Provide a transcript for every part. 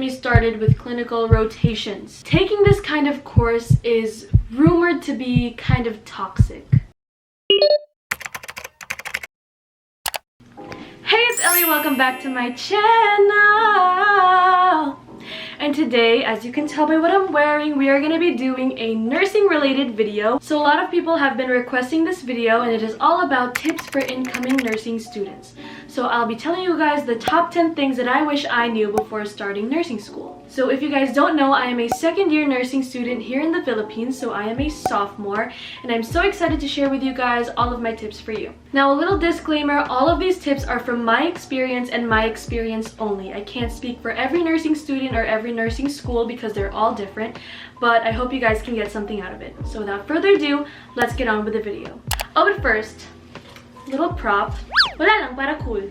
me started with clinical rotations. Taking this kind of course is rumored to be kind of toxic. Hey, it's Ellie. Welcome back to my channel. And today, as you can tell by what I'm wearing, we are going to be doing a nursing related video. So a lot of people have been requesting this video, and it is all about tips for incoming nursing students. So I'll be telling you guys the top 10 things that I wish I knew before starting nursing school. So if you guys don't know, I am a second-year nursing student here in the Philippines, so I am a sophomore, and I'm so excited to share with you guys all of my tips for you. Now, a little disclaimer, all of these tips are from my experience and my experience only. I can't speak for every nursing student or every nursing school because they're all different, but I hope you guys can get something out of it. So without further ado, let's get on with the video. Oh, but first, little prop. Wala lang, para cool.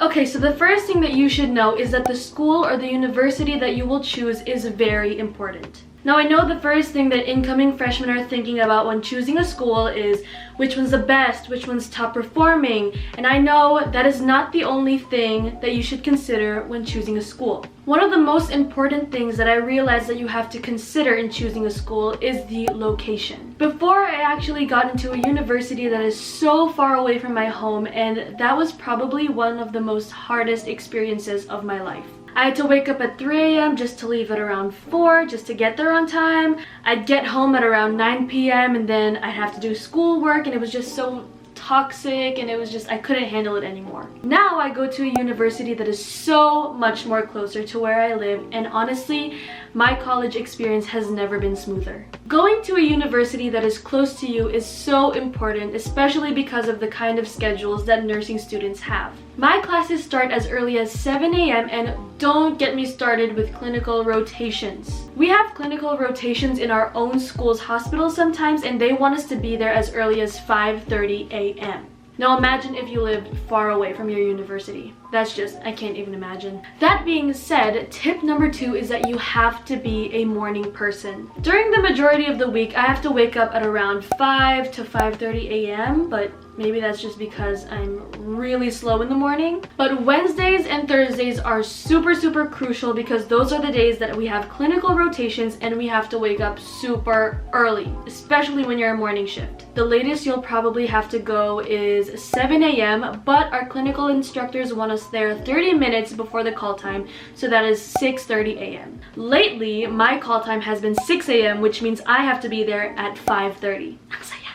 Okay, so the first thing that you should know is that the school or the university that you will choose is very important. Now, I know the first thing that incoming freshmen are thinking about when choosing a school is which one's the best, which one's top performing, and I know that is not the only thing that you should consider when choosing a school. One of the most important things that I realized that you have to consider in choosing a school is the location. Before, I actually got into a university that is so far away from my home, and that was probably one of the most hardest experiences of my life. I had to wake up at 3 a.m. just to leave at around 4 just to get there on time. I'd get home at around 9 p.m. and then I'd have to do schoolwork, and it was just so toxic, and it was just, I couldn't handle it anymore. Now I go to a university that is so much more closer to where I live, and honestly, my college experience has never been smoother. Going to a university that is close to you is so important, especially because of the kind of schedules that nursing students have. My classes start as early as 7 a.m. and don't get me started with clinical rotations. We have clinical rotations in our own school's hospital sometimes, and they want us to be there as early as 5:30 a.m. Now imagine if you lived far away from your university. That's just, I can't even imagine. That being said, tip number 2 is that you have to be a morning person. During the majority of the week, I have to wake up at around 5 to 5:30 a.m., but maybe that's just because I'm really slow in the morning. But Wednesdays and Thursdays are super crucial because those are the days that we have clinical rotations and we have to wake up super early, especially when you're a morning shift. The latest you'll probably have to go is 7 a.m., but our clinical instructors want us there 30 minutes before the call time, so that is 6:30 a.m. Lately, my call time has been 6 a.m., which means I have to be there at 5:30. Ang saya!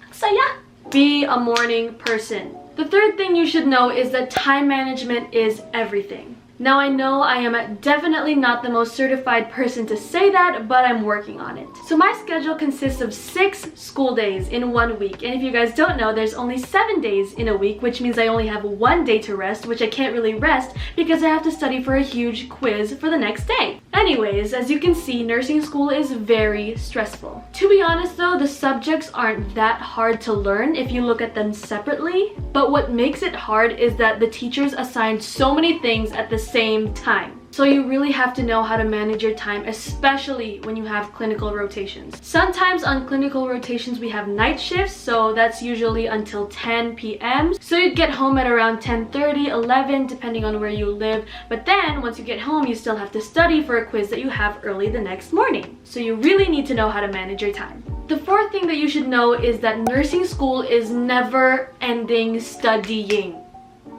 Ang saya! Be a morning person. The third thing you should know is that time management is everything. Now, I know I am definitely not the most certified person to say that, but I'm working on it. So my schedule consists of 6 school days in 1 week. And if you guys don't know, there's only 7 days in a week, which means I only have 1 day to rest, which I can't really rest because I have to study for a huge quiz for the next day. Anyways, as you can see, nursing school is very stressful. To be honest though, the subjects aren't that hard to learn if you look at them separately. But what makes it hard is that the teachers assign so many things at the same time. So you really have to know how to manage your time, especially when you have clinical rotations. Sometimes on clinical rotations we have night shifts, so that's usually until 10 p.m. So you'd get home at around 10:30, 11, depending on where you live. But then once you get home, you still have to study for a quiz that you have early the next morning. So you really need to know how to manage your time. The fourth thing that you should know is that nursing school is never-ending studying.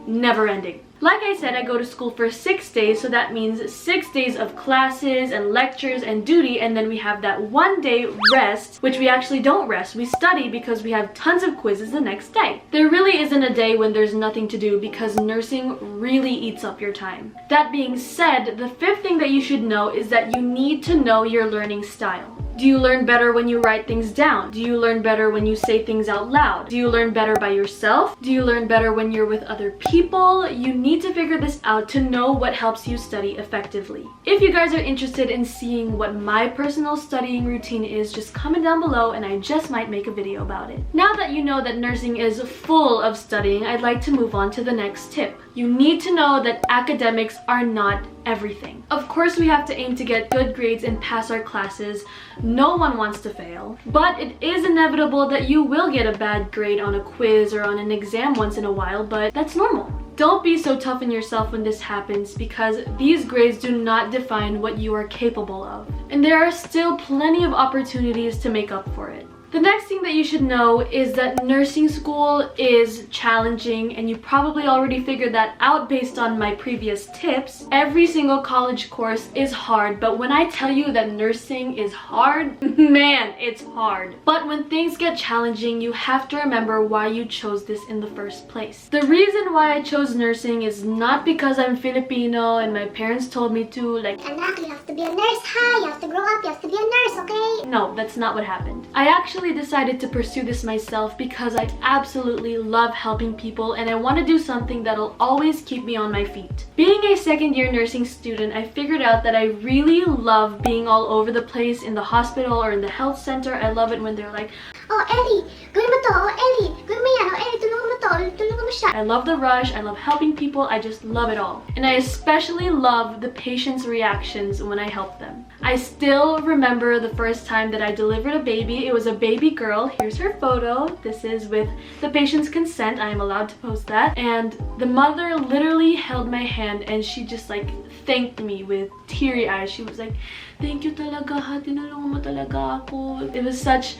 Never ending. Like I said, I go to school for 6 days, so that means 6 days of classes and lectures and duty, and then we have that 1 day rest, which we actually don't rest. We study because we have tons of quizzes the next day. There really isn't a day when there's nothing to do because nursing really eats up your time. That being said, the fifth thing that you should know is that you need to know your learning style. Do you learn better when you write things down? Do you learn better when you say things out loud? Do you learn better by yourself? Do you learn better when you're with other people? You need to figure this out to know what helps you study effectively. If you guys are interested in seeing what my personal studying routine is, just comment down below and I just might make a video about it. Now that you know that nursing is full of studying, I'd like to move on to the next tip. You need to know that academics are not everything. Of course, we have to aim to get good grades and pass our classes. No one wants to fail, but it is inevitable that you will get a bad grade on a quiz or on an exam once in a while, but that's normal. Don't be so tough on yourself when this happens, because these grades do not define what you are capable of. And there are still plenty of opportunities to make up for it. The next thing that you should know is that nursing school is challenging, and you probably already figured that out based on my previous tips. Every single college course is hard, but when I tell you that nursing is hard, man, it's hard. But when things get challenging, you have to remember why you chose this in the first place. The reason why I chose nursing is not because I'm Filipino and my parents told me to, like, Anak, you have to be a nurse, ha? You have to grow up, you have to be a nurse, okay? No, that's not what happened. I actually decided to pursue this myself because I absolutely love helping people, and I want to do something that'll always keep me on my feet. Being a second-year nursing student, I figured out that I really love being all over the place in the hospital or in the health center. I love it when they're like, oh, Ellie, gawin mo to. Oh, Ellie, gawin mo yan. Oh, Ellie, tulungan mo to. Tulungan mo siya. I love the rush, I love helping people, I just love it all. And I especially love the patients' reactions when I help them. I still remember the first time that I delivered a baby. It was a baby girl. Here's her photo. This is with the patient's consent. I am allowed to post that. And the mother literally held my hand and she just like thanked me with teary eyes. She was like, thank you talaga ha, tinulungan mo talaga ako. It was such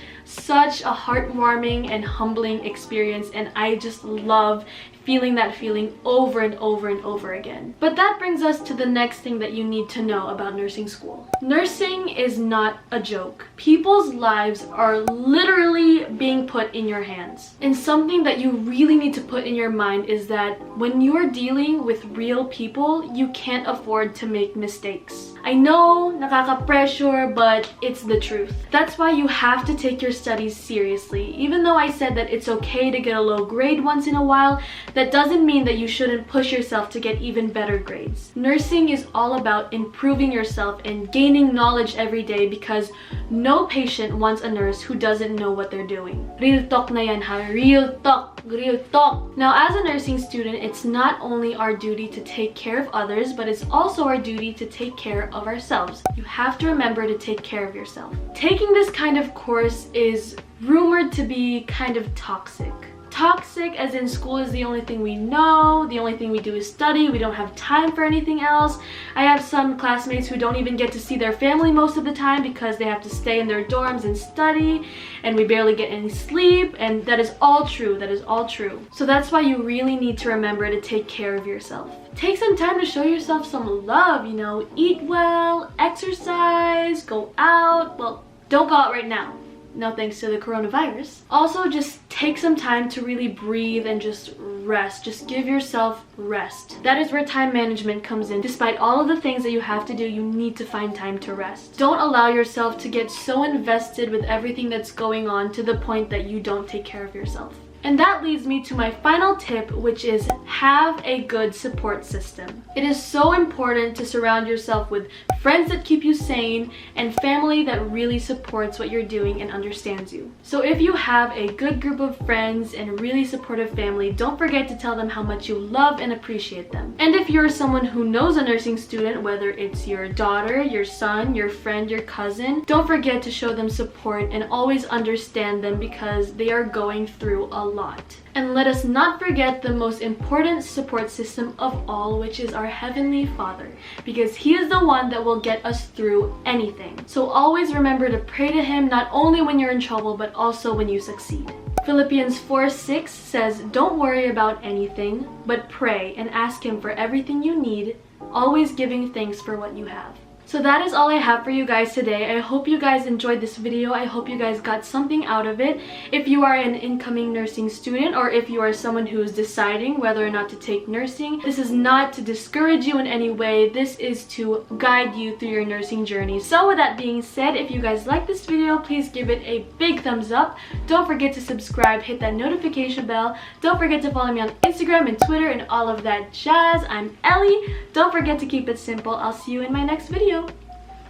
a heartwarming and humbling experience, and I just love feeling that feeling over and over and over again. But that brings us to the next thing that you need to know about nursing school. Nursing is not a joke. People's lives are literally being put in your hands. And something that you really need to put in your mind is that when you're dealing with real people, you can't afford to make mistakes. I know, nakaka-pressure, but it's the truth. That's why you have to take your studies seriously. Even though I said that it's okay to get a low grade once in a while, that doesn't mean that you shouldn't push yourself to get even better grades. Nursing is all about improving yourself and gaining knowledge every day, because no patient wants a nurse who doesn't know what they're doing. Real talk na yan ha, real talk, real talk. Now, as a nursing student, it's not only our duty to take care of others, but it's also our duty to take care of ourselves. You have to remember to take care of yourself. Taking this kind of course is rumored to be kind of toxic. Toxic as in school is the only thing we know, the only thing we do is study, we don't have time for anything else. I have some classmates who don't even get to see their family most of the time because they have to stay in their dorms and study, and we barely get any sleep, and that is all true, that is all true. So that's why you really need to remember to take care of yourself. Take some time to show yourself some love, you know, eat well, exercise, go out. Well, don't go out right now. No thanks to the coronavirus. Also, just take some time to really breathe and just rest. Just give yourself rest. That is where time management comes in. Despite all of the things that you have to do, you need to find time to rest. Don't allow yourself to get so invested with everything that's going on to the point that you don't take care of yourself. And that leads me to my final tip, which is have a good support system. It is so important to surround yourself with friends that keep you sane and family that really supports what you're doing and understands you. So if you have a good group of friends and really supportive family, don't forget to tell them how much you love and appreciate them. And if you're someone who knows a nursing student, whether it's your daughter, your son, your friend, your cousin, don't forget to show them support and always understand them, because they are going through a lot. And let us not forget the most important support system of all, which is our Heavenly Father, because He is the one that will get us through anything. So always remember to pray to Him, not only when you're in trouble, but also when you succeed. Philippians 4:6 says, don't worry about anything, but pray and ask Him for everything you need, always giving thanks for what you have. So that is all I have for you guys today. I hope you guys enjoyed this video. I hope you guys got something out of it. If you are an incoming nursing student, or if you are someone who is deciding whether or not to take nursing, this is not to discourage you in any way. This is to guide you through your nursing journey. So with that being said, if you guys like this video, please give it a big thumbs up. Don't forget to subscribe, hit that notification bell. Don't forget to follow me on Instagram and Twitter and all of that jazz. I'm Ellie. Don't forget to keep it simple. I'll see you in my next video.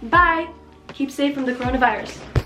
Bye! Keep safe from the coronavirus.